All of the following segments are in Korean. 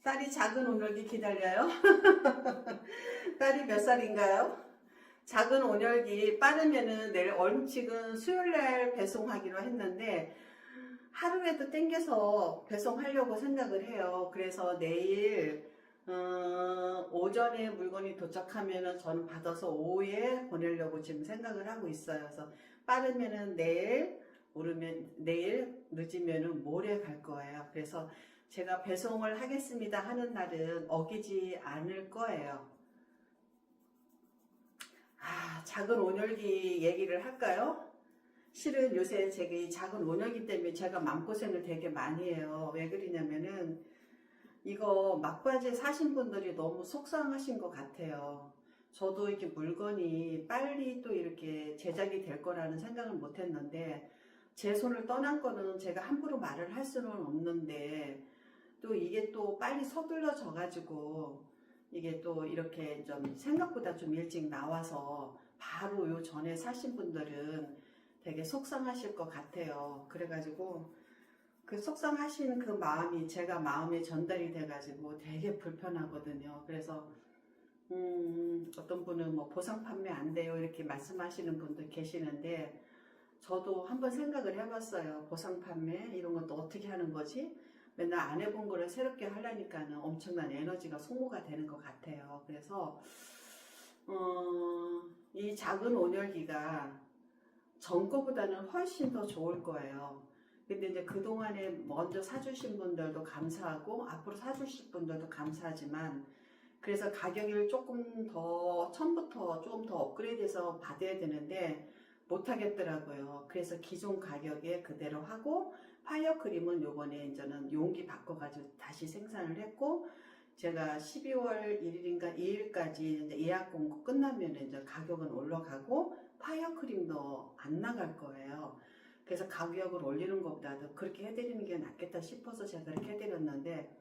딸이 작은 온열기 기다려요? 딸이 몇 살인가요? 작은 온열기 빠르면은 내일 얼음치근 수요일날 배송하기로 했는데 하루에도 땡겨서 배송하려고 생각을 해요. 그래서 내일 오전에 물건이 도착하면은 저는 받아서 오후에 보내려고 지금 생각을 하고 있어요. 그래서 빠르면은 내일, 오르면 내일, 늦으면은 모레 갈 거예요. 그래서 제가 배송을 하겠습니다 하는 날은 어기지 않을 거예요. 작은 온열기 얘기를 할까요? 실은 요새 제가 이 작은 온열기 때문에 제가 마음고생을 되게 많이 해요. 왜 그러냐면은 이거 막바지에 사신 분들이 너무 속상하신 것 같아요. 저도 이렇게 물건이 빨리 또 이렇게 제작이 될 거라는 생각을 못 했는데 제 손을 떠난 거는 제가 함부로 말을 할 수는 없는데 또 이게 또 빨리 서둘러져 가지고 이게 또 이렇게 좀 생각보다 좀 일찍 나와서 바로 요 전에 사신 분들은 되게 속상하실 것 같아요. 그래가지고 그 속상하신 그 마음이 제가 마음에 전달이 돼가지고 되게 불편하거든요. 그래서 어떤 분은 뭐 보상 판매 안 돼요 이렇게 말씀하시는 분도 계시는데 저도 한번 생각을 해봤어요. 보상 판매 이런 것도 어떻게 하는 거지? 맨날 안 해본 거를 새롭게 하려니까는 엄청난 에너지가 소모가 되는 것 같아요. 그래서 이 작은 온열기가 전 거보다는 훨씬 더 좋을 거예요. 근데 이제 그동안에 먼저 사주신 분들도 감사하고 앞으로 사주실 분들도 감사하지만 그래서 가격을 조금 더 처음부터 조금 더 업그레이드해서 받아야 되는데 못하겠더라고요. 그래서 기존 가격에 그대로 하고 파이어 크림은 요번에 이제는 용기 바꿔가지고 다시 생산을 했고 제가 12월 1일인가 2일까지 이제 예약 공고 끝나면 이제 가격은 올라가고 파이어 크림도 안 나갈 거예요. 그래서 가격을 올리는 것보다도 그렇게 해드리는 게 낫겠다 싶어서 제가 그렇게 해드렸는데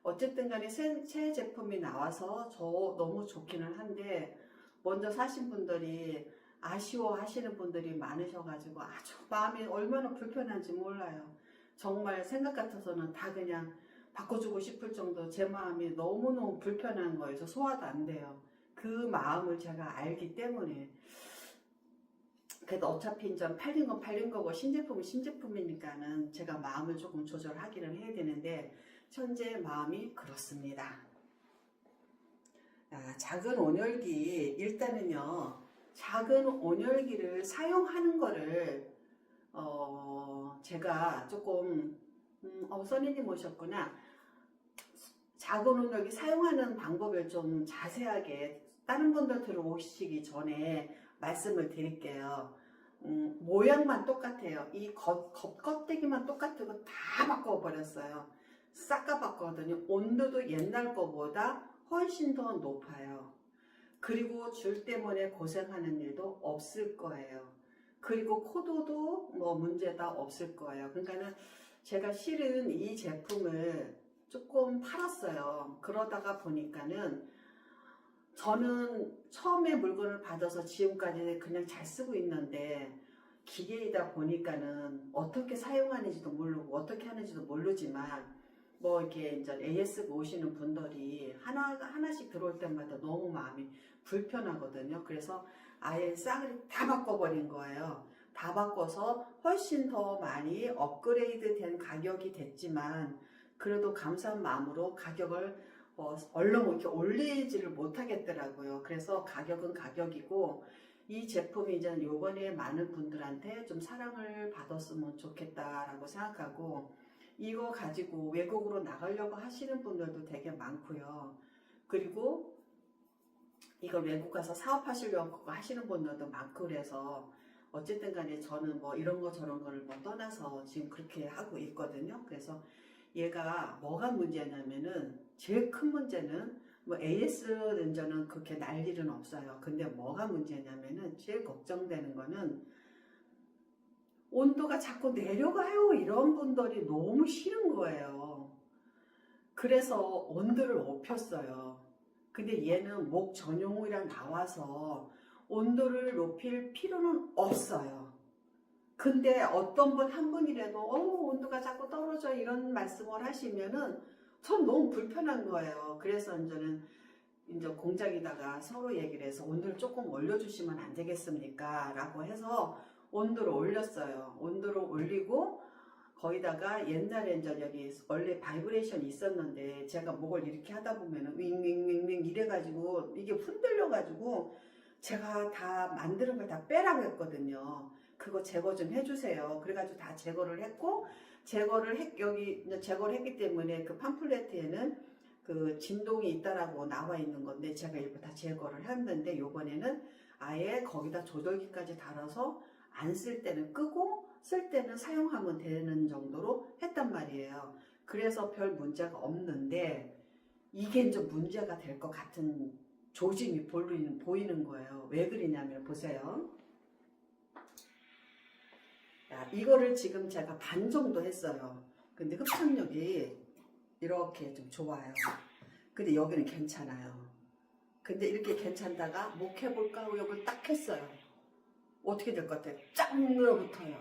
어쨌든 간에 새 제품이 나와서 저 너무 좋기는 한데 먼저 사신 분들이 아쉬워 하시는 분들이 많으셔가지고 아주 마음이 얼마나 불편한지 몰라요. 정말 생각 같아서는 다 그냥 바꿔주고 싶을 정도 제 마음이 너무너무 불편한 거여서 소화도 안 돼요. 그 마음을 제가 알기 때문에 그래도 어차피 이제 팔린 건 팔린 거고 신제품은 신제품이니까는 제가 마음을 조금 조절하기는 해야 되는데 현재 마음이 그렇습니다. 작은 온열기 일단은요 작은 온열기를 사용하는 거를 제가 조금 써니님 오셨구나. 작은 온열기 사용하는 방법을 좀 자세하게 다른 분들 들어오시기 전에 말씀을 드릴게요. 모양만 똑같아요. 이 겉껍데기만 똑같은 거 다 바꿔버렸어요. 싹 다 바꿨거든요. 온도도 옛날 거보다 훨씬 더 높아요. 그리고 줄 때문에 고생하는 일도 없을 거예요. 그리고 코도도 뭐 문제다 없을 거예요. 그러니까는 제가 실은 이 제품을 조금 팔았어요. 그러다가 보니까는 저는 처음에 물건을 받아서 지금까지 그냥 잘 쓰고 있는데 기계이다 보니까는 어떻게 사용하는지도 모르고 어떻게 하는지도 모르지만 뭐 이렇게 이제 AS 오시는 분들이 하나씩 들어올 때마다 너무 마음이 불편하거든요. 그래서 아예 싸그리 다 바꿔버린 거예요. 다 바꿔서 훨씬 더 많이 업그레이드 된 가격이 됐지만 그래도 감사한 마음으로 가격을 얼른 이렇게 올리지를 못하겠더라고요. 그래서 가격은 가격이고 이 제품이 이제 요번에 많은 분들한테 좀 사랑을 받았으면 좋겠다라고 생각하고 이거 가지고 외국으로 나가려고 하시는 분들도 되게 많고요. 그리고 이걸 외국 가서 사업하시려고 하시는 분들도 많고 그래서 어쨌든 간에 저는 뭐 이런 거 저런 거를 뭐 떠나서 지금 그렇게 하고 있거든요. 그래서 얘가 뭐가 문제냐면은 제일 큰 문제는 뭐 AS 렌저는 그렇게 날 일은 없어요. 근데 뭐가 문제냐면은 제일 걱정되는 거는 온도가 자꾸 내려가요. 이런 분들이 너무 싫은 거예요. 그래서 온도를 높였어요. 근데 얘는 목 전용이랑 나와서 온도를 높일 필요는 없어요. 근데 어떤 분 한 분이라도 온도가 자꾸 떨어져 이런 말씀을 하시면은 전 너무 불편한 거예요. 그래서 이제는 이제 공장에다가 서로 얘기를 해서 온도를 조금 올려주시면 안 되겠습니까? 라고 해서 온도를 올렸어요. 온도를 올리고 거기다가 옛날에 이제 여기 원래 바이브레이션이 있었는데 제가 목을 이렇게 하다 보면은 윙윙윙윙 이래가지고 이게 흔들려가지고 제가 다 만드는 걸 다 빼라고 했거든요. 그거 제거 좀 해주세요. 그래가지고 다 제거를 했고 여기 이제 제거를 했기 때문에 그 팜플렛에는 그 진동이 있다라고 나와 있는 건데 제가 일부 다 제거를 했는데 요번에는 아예 거기다 조절기까지 달아서 안 쓸 때는 끄고 쓸 때는 사용하면 되는 정도로 했단 말이에요. 그래서 별 문제가 없는데 이게 이제 문제가 될 것 같은 조짐이 보이는 거예요. 왜 그러냐면 보세요. 야, 이거를 지금 제가 반 정도 했어요. 근데 흡착력이 이렇게 좀 좋아요. 근데 여기는 괜찮아요. 근데 이렇게 괜찮다가 목 해볼까 하고 여기를 딱 했어요. 어떻게 될 것 같아요? 쫙 늘어붙어요.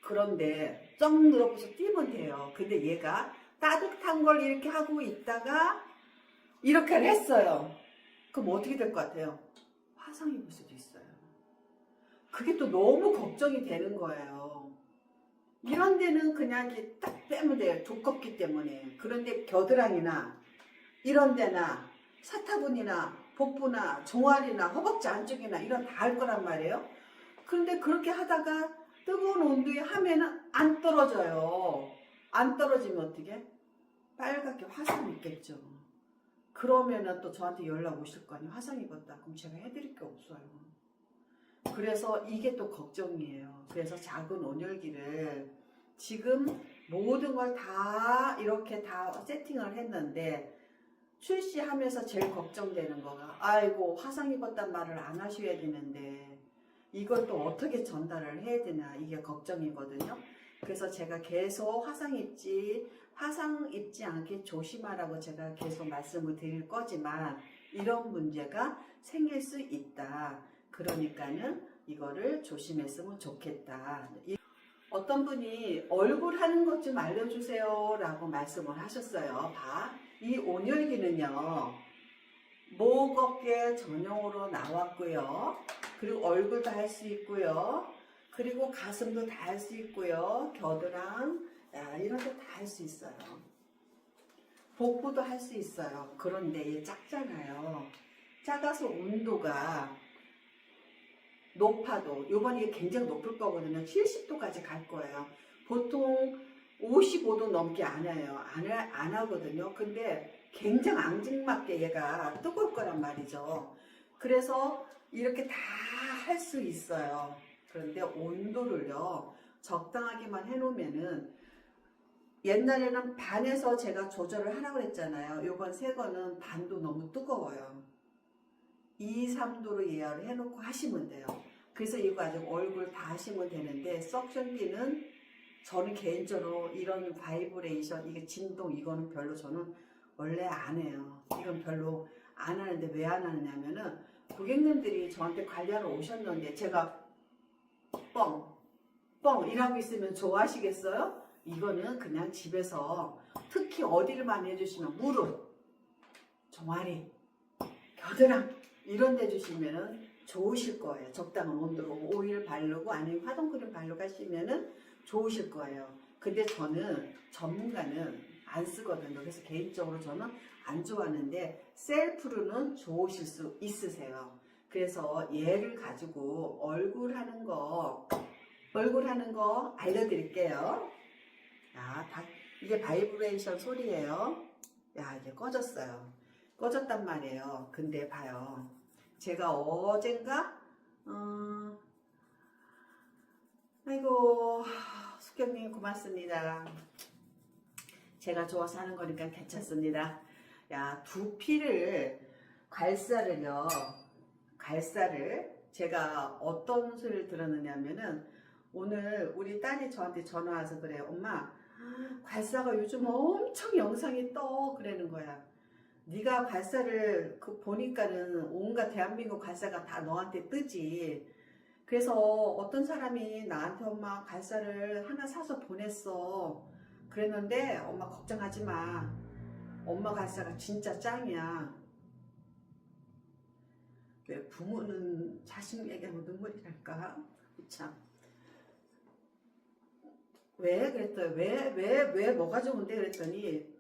그런데 쫙 늘어붙어서 뛰면 돼요. 근데 얘가 따뜻한 걸 이렇게 하고 있다가 이렇게 했어요. 그럼 어떻게 될 것 같아요? 화상 입을 수도 있어요. 그게 또 너무 걱정이 되는 거예요. 이런 데는 그냥 이렇게 딱 빼면 돼요. 두껍기 때문에. 그런데 겨드랑이나 이런 데나 사타구니나 복부나 종아리나 허벅지 안쪽이나 이런 다 할 거란 말이에요. 그런데 그렇게 하다가 뜨거운 온도에 하면은 안 떨어져요. 안 떨어지면 어떻게? 빨갛게 화상 있겠죠. 그러면은 또 저한테 연락 오실 거 아니에요. 화상 입었다. 그럼 제가 해드릴 게 없어요. 그래서 이게 또 걱정이에요. 그래서 작은 온열기를 지금 모든 걸 다 이렇게 다 세팅을 했는데 출시하면서 제일 걱정되는 거가 아이고 화상 입었단 말을 안 하셔야 되는데 이걸 또 어떻게 전달을 해야 되나 이게 걱정이거든요. 그래서 제가 계속 화상 입지 않게 조심하라고 제가 계속 말씀을 드릴 거지만 이런 문제가 생길 수 있다. 그러니까는 이거를 조심했으면 좋겠다. 어떤 분이 얼굴 하는 것 좀 알려주세요 라고 말씀을 하셨어요. 이 온열기는요 목 어깨 전용으로 나왔고요. 그리고 얼굴도 할 수 있고요. 그리고 가슴도 다 할 수 있고요. 겨드랑 이런 데 다 할 수 있어요. 복부도 할 수 있어요. 그런데 얘 작잖아요. 작아서 온도가 높아도 이번에 굉장히 높을 거거든요. 70도까지 갈 거예요. 보통 55도 넘게 안 해요. 안 하거든요. 근데 굉장히 앙증맞게 얘가 뜨거울 거란 말이죠. 그래서 이렇게 다 할 수 있어요. 그런데 온도를요 적당하게만 해놓으면은 옛날에는 반에서 제가 조절을 하라고 했잖아요. 요번 새 거는 반도 너무 뜨거워요. 2, 3도로 예열을 해놓고 하시면 돼요. 그래서 이거 아직 얼굴 다 하시면 되는데 석션기는 저는 개인적으로 이런 바이브레이션 이게 진동 이거는 별로 저는 원래 안 해요. 이건 별로 안 하는데 왜 안 하느냐면은 고객님들이 저한테 관리하러 오셨는데 제가 뻥 이러고 있으면 좋아하시겠어요? 이거는 그냥 집에서 특히 어디를 많이 해주시면 무릎, 종아리, 겨드랑 이런 데 주시면은 좋으실 거예요. 적당한 온도로 오일 바르고 아니면 화장크림 바르고 하시면은 좋으실 거예요. 근데 저는 전문가는 안 쓰거든요. 그래서 개인적으로 저는 안 좋아하는데 셀프로는 좋으실 수 있으세요. 그래서 얘를 가지고 얼굴 하는 거 알려드릴게요. 이게 바이브레이션 소리예요. 이게 꺼졌어요. 꺼졌단 말이에요. 근데 봐요. 제가 어젠가 아이고 숙경님 고맙습니다. 제가 좋아서 하는 거니까 괜찮습니다. 두피를 갈살을 제가 어떤 소리를 들었느냐면은 오늘 우리 딸이 저한테 전화 와서 그래. 엄마 괄사가 요즘 엄청 영상이 떠 그러는 거야. 네가 괄사를 보니까는 온갖 대한민국 괄사가 다 너한테 뜨지. 그래서 어떤 사람이 나한테 엄마 괄사를 하나 사서 보냈어. 그랬는데 엄마 걱정하지 마. 엄마 갈사가 진짜 짱이야. 왜 부모는 자식 얘기하면 눈물이 날까? 참. 왜 그랬더니 왜 뭐가 좋은데 그랬더니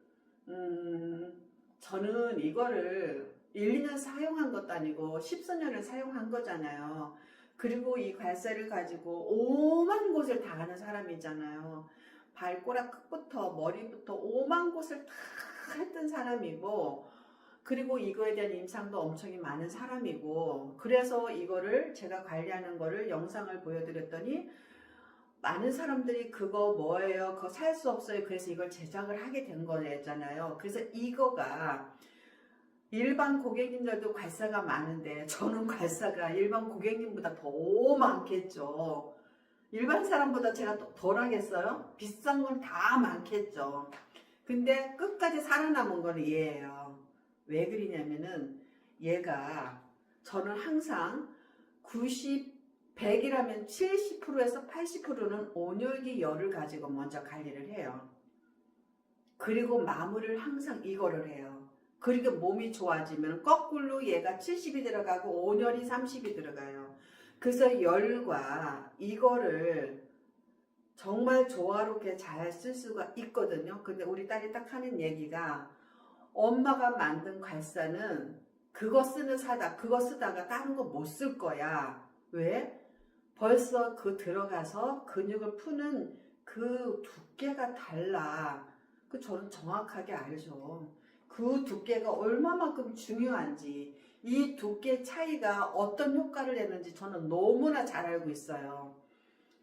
저는 이거를 1, 2년 사용한 것도 아니고 10수년을 사용한 거잖아요. 그리고 이 괄사를 가지고 오만 곳을 다 가는 사람이잖아요. 발꼬락 끝부터 머리부터 오만 곳을 다 했던 사람이고, 그리고 이거에 대한 임상도 엄청 많은 사람이고, 그래서 이거를 제가 관리하는 거를 영상을 보여드렸더니 많은 사람들이 그거 뭐예요? 그거 살 수 없어요. 그래서 이걸 제작을 하게 된 거잖아요. 그래서 이거가 일반 고객님들도 괄사가 많은데 저는 괄사가 일반 고객님보다 더 많겠죠. 일반 사람보다 제가 덜 하겠어요? 비싼 건 다 많겠죠. 근데 끝까지 살아남은 건 얘예요. 왜 그러냐면은 얘가 저는 항상 100이라면 70%에서 80%는 온열기 열을 가지고 먼저 관리를 해요. 그리고 마무리를 항상 이거를 해요. 그리고 몸이 좋아지면 거꾸로 얘가 70이 들어가고 온열이 30이 들어가요. 그래서 열과 이거를 정말 조화롭게 잘 쓸 수가 있거든요. 근데 우리 딸이 딱 하는 얘기가 엄마가 만든 괄사는 그거 쓰다가 다른 거 못 쓸 거야. 왜? 벌써 그 들어가서 근육을 푸는 그 두께가 달라. 그 저는 정확하게 알죠. 그 두께가 얼마만큼 중요한지, 이 두께 차이가 어떤 효과를 내는지 저는 너무나 잘 알고 있어요.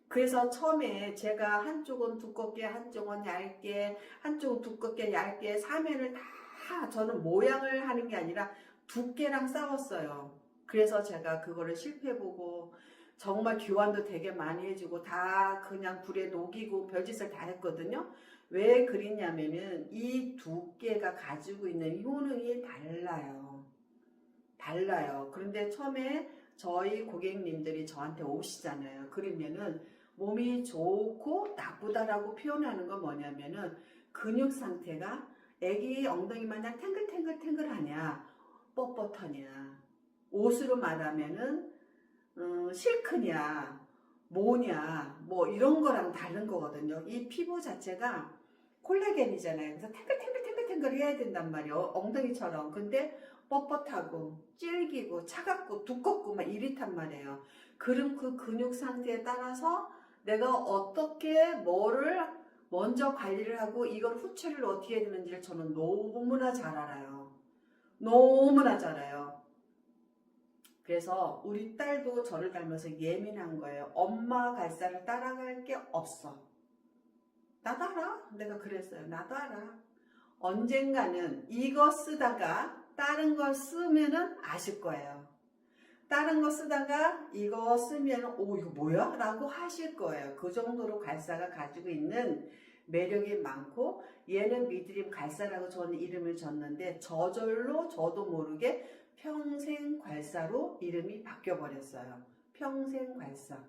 그래서 처음에 제가 한쪽은 두껍게, 한쪽은 얇게, 한쪽은 두껍게, 얇게, 사면을 다 저는 모양을 하는 게 아니라 두께랑 싸웠어요. 그래서 제가 그거를 실패해보고 정말 교환도 되게 많이 해주고 다 그냥 불에 녹이고 별짓을 다 했거든요. 왜 그랬냐면은 이 두께가 가지고 있는 효능이 달라요. 그런데 처음에 저희 고객님들이 저한테 오시잖아요. 그러면은 몸이 좋고 나쁘다라고 표현하는 건 뭐냐면은 근육 상태가 애기 엉덩이 마냥 탱글탱글하냐, 뻣뻣하냐, 옷으로 말하면은 실크냐, 뭐냐, 뭐 이런 거랑 다른 거거든요. 이 피부 자체가 콜라겐이잖아요. 그래서 탱글탱글 해야 된단 말이에요. 엉덩이처럼. 근데 뻣뻣하고 질기고 차갑고 두껍고 막 이렇단 말이에요. 그럼 그 근육 상태에 따라서 내가 어떻게 뭐를 먼저 관리를 하고 이걸 후처리를 어떻게 해야 되는지를 저는 너무나 잘 알아요. 너무나 잘 알아요. 그래서 우리 딸도 저를 닮아서 예민한 거예요. 엄마 갈사를 따라갈 게 없어. 나도 알아. 내가 그랬어요. 나도 알아. 언젠가는 이거 쓰다가 다른 걸 쓰면은 아실 거예요. 다른 거 쓰다가 이거 쓰면 오 이거 뭐야? 라고 하실 거예요. 그 정도로 갈사가 가지고 있는 매력이 많고, 얘는 미드림 갈사라고 저는 이름을 줬는데 저절로 저도 모르게 평생 괄사로 이름이 바뀌어 버렸어요. 평생 괄사.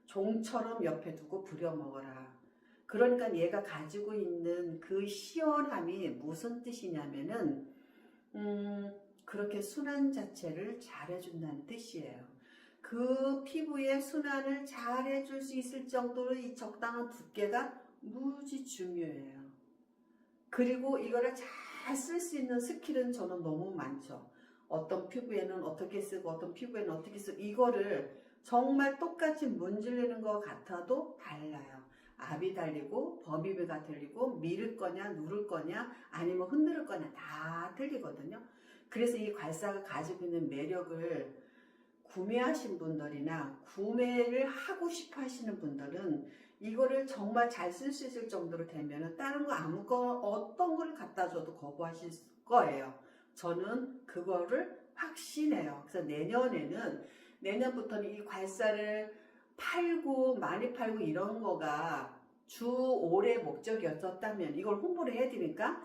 종처럼 옆에 두고 부려먹어라. 그러니까 얘가 가지고 있는 그 시원함이 무슨 뜻이냐면은 그렇게 순환 자체를 잘해준다는 뜻이에요. 그 피부의 순환을 잘해줄 수 있을 정도로 이 적당한 두께가 무지 중요해요. 그리고 이거를 잘 쓸 수 있는 스킬은 저는 너무 많죠. 어떤 피부에는 어떻게 쓰고 어떤 피부에는 어떻게 쓰고 이거를 정말 똑같이 문지르는 것 같아도 달라요. 압이 달리고 범위가 틀리고 밀을 거냐 누를 거냐 아니면 흔들 거냐 다 틀리거든요. 그래서 이 괄사가 가지고 있는 매력을 구매하신 분들이나 구매를 하고 싶어 하시는 분들은 이거를 정말 잘 쓸 수 있을 정도로 되면 다른 거 어떤 걸 갖다 줘도 거부하실 거예요. 저는 그거를 확신해요. 그래서 내년부터는 이 괄사를 많이 팔고 이런 거가 주 올해 목적이었었다면, 이걸 홍보를 해드리니까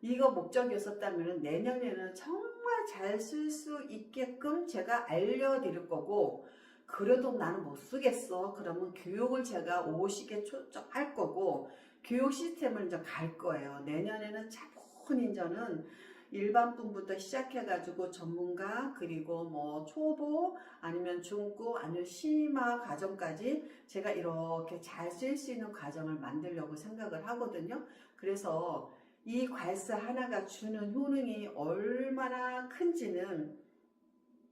이거 목적이었었다면 내년에는 정말 잘 쓸 수 있게끔 제가 알려드릴 거고, 그래도 나는 못 쓰겠어. 그러면 교육을 제가 오시게 할 거고, 교육 시스템을 이제 갈 거예요. 내년에는 차분히 저는 일반 분부터 시작해가지고 전문가 그리고 뭐 초보 아니면 중고 아니면 심화 과정까지 제가 이렇게 잘 쓸 수 있는 과정을 만들려고 생각을 하거든요. 그래서 이 괄사 하나가 주는 효능이 얼마나 큰지는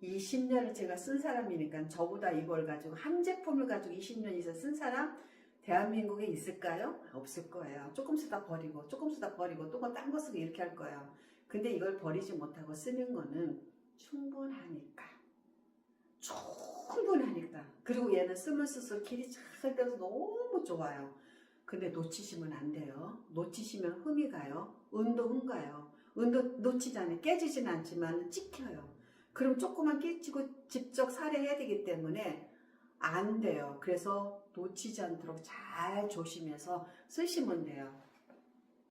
20년을 제가 쓴 사람이니까 저보다 이걸 가지고 한 제품을 가지고 20년 이상 쓴 사람 대한민국에 있을까요? 없을 거예요. 조금 쓰다 버리고 조금 쓰다 버리고 또 딴 거 쓰고 이렇게 할 거예요. 근데 이걸 버리지 못하고 쓰는 거는 충분하니까. 충분하니까. 그리고 얘는 쓰면 쓸수록 길이 잘 돼서 너무 좋아요. 근데 놓치시면 안 돼요. 놓치시면 흠이 가요. 은도 흠 가요. 은도 놓치잖아요. 깨지진 않지만 찍혀요. 그럼 조금만 끼치고 직접 살해해야 되기 때문에 안 돼요. 그래서 놓치지 않도록 잘 조심해서 쓰시면 돼요.